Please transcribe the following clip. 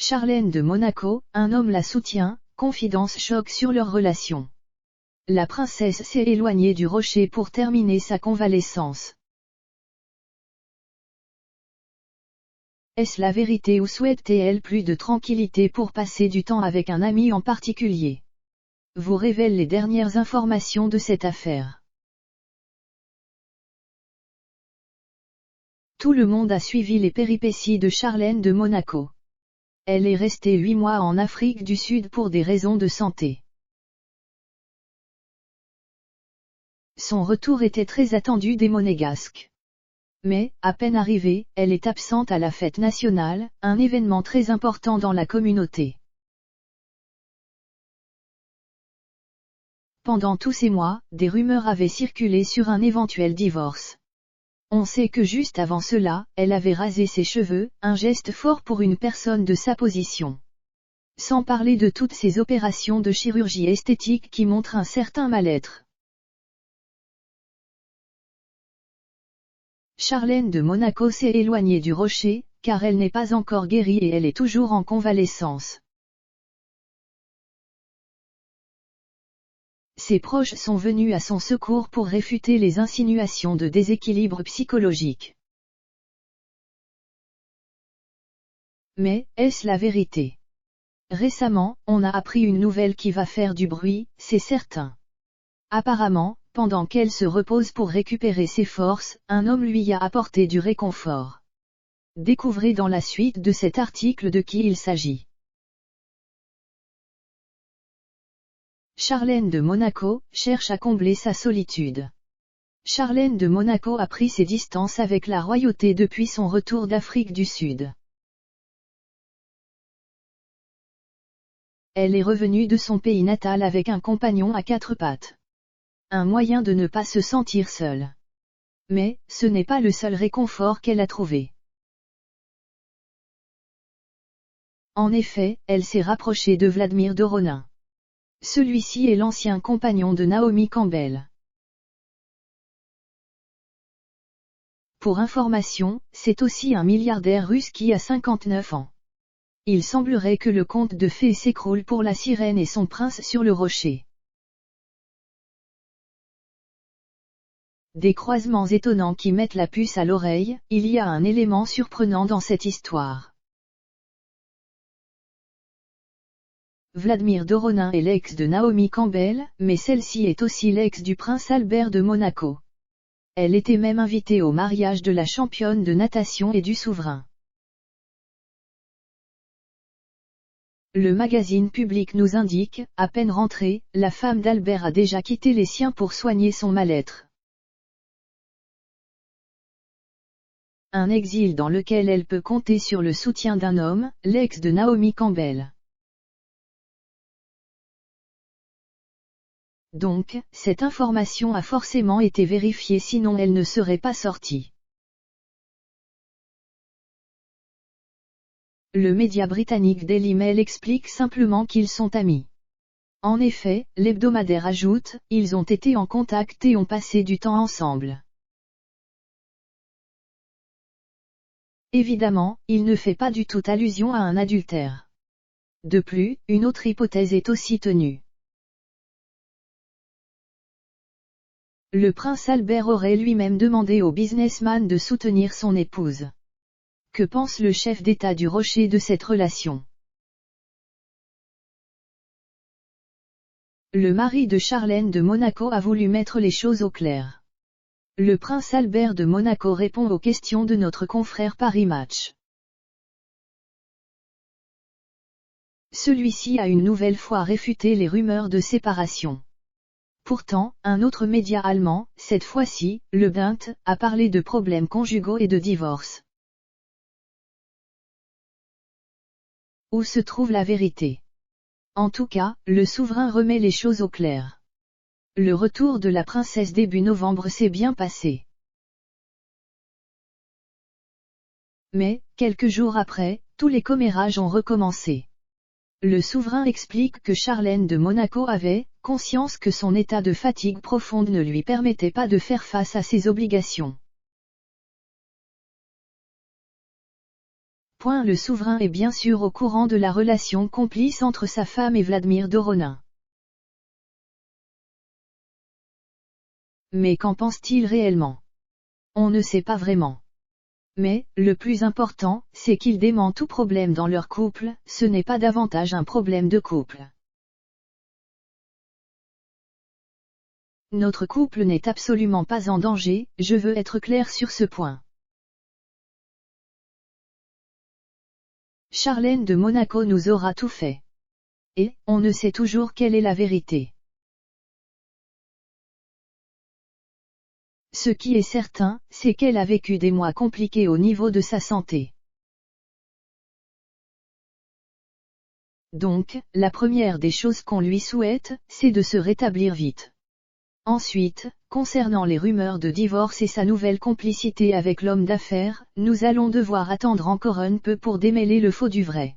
Charlène de Monaco, un homme la soutient, confidence choc sur leur relation. La princesse s'est éloignée du rocher pour terminer sa convalescence. Est-ce la vérité ou souhaite-t-elle plus de tranquillité pour passer du temps avec un ami en particulier? Vous révèle les dernières informations de cette affaire. Tout le monde a suivi les péripéties de Charlène de Monaco. Elle est restée 8 mois en Afrique du Sud pour des raisons de santé. Son retour était très attendu des Monégasques. Mais, à peine arrivée, elle est absente à la fête nationale, un événement très important dans la communauté. Pendant tous ces mois, des rumeurs avaient circulé sur un éventuel divorce. On sait que juste avant cela, elle avait rasé ses cheveux, un geste fort pour une personne de sa position. Sans parler de toutes ces opérations de chirurgie esthétique qui montrent un certain mal-être. Charlène de Monaco s'est éloignée du rocher, car elle n'est pas encore guérie et elle est toujours en convalescence. Ses proches sont venus à son secours pour réfuter les insinuations de déséquilibre psychologique. Mais, est-ce la vérité? Récemment, on a appris une nouvelle qui va faire du bruit, c'est certain. Apparemment, pendant qu'elle se repose pour récupérer ses forces, un homme lui a apporté du réconfort. Découvrez dans la suite de cet article de qui il s'agit. Charlène de Monaco cherche à combler sa solitude. Charlène de Monaco a pris ses distances avec la royauté depuis son retour d'Afrique du Sud. Elle est revenue de son pays natal avec un compagnon à 4 pattes. Un moyen de ne pas se sentir seule. Mais, ce n'est pas le seul réconfort qu'elle a trouvé. En effet, elle s'est rapprochée de Vladimir Doronin. Celui-ci est l'ancien compagnon de Naomi Campbell. Pour information, c'est aussi un milliardaire russe qui a 59 ans. Il semblerait que le conte de fées s'écroule pour la sirène et son prince sur le rocher. Des croisements étonnants qui mettent la puce à l'oreille, il y a un élément surprenant dans cette histoire. Vladimir Doronin est l'ex de Naomi Campbell, mais celle-ci est aussi l'ex du prince Albert de Monaco. Elle était même invitée au mariage de la championne de natation et du souverain. Le magazine Public nous indique, à peine rentrée, la femme d'Albert a déjà quitté les siens pour soigner son mal-être. Un exil dans lequel elle peut compter sur le soutien d'un homme, l'ex de Naomi Campbell. Donc, cette information a forcément été vérifiée sinon elle ne serait pas sortie. Le média britannique Daily Mail explique simplement qu'ils sont amis. En effet, l'hebdomadaire ajoute, ils ont été en contact et ont passé du temps ensemble. Évidemment, il ne fait pas du tout allusion à un adultère. De plus, une autre hypothèse est aussi tenue. Le prince Albert aurait lui-même demandé au businessman de soutenir son épouse. Que pense le chef d'État du Rocher de cette relation? Le mari de Charlène de Monaco a voulu mettre les choses au clair. Le prince Albert de Monaco répond aux questions de notre confrère Paris Match. Celui-ci a une nouvelle fois réfuté les rumeurs de séparation. Pourtant, un autre média allemand, cette fois-ci, le Bild, a parlé de problèmes conjugaux et de divorce. Où se trouve la vérité? En tout cas, le souverain remet les choses au clair. Le retour de la princesse début novembre s'est bien passé. Mais, quelques jours après, tous les commérages ont recommencé. Le souverain explique que Charlène de Monaco avait conscience que son état de fatigue profonde ne lui permettait pas de faire face à ses obligations. Le souverain est bien sûr au courant de la relation complice entre sa femme et Vladimir Doronin. Mais qu'en pense-t-il réellement? On ne sait pas vraiment. Mais, le plus important, c'est qu'il dément tout problème dans leur couple, ce n'est pas davantage un problème de couple. Notre couple n'est absolument pas en danger, je veux être clair sur ce point. Charlène de Monaco nous aura tout fait. Et, on ne sait toujours quelle est la vérité. Ce qui est certain, c'est qu'elle a vécu des mois compliqués au niveau de sa santé. Donc, la première des choses qu'on lui souhaite, c'est de se rétablir vite. Ensuite, concernant les rumeurs de divorce et sa nouvelle complicité avec l'homme d'affaires, nous allons devoir attendre encore un peu pour démêler le faux du vrai.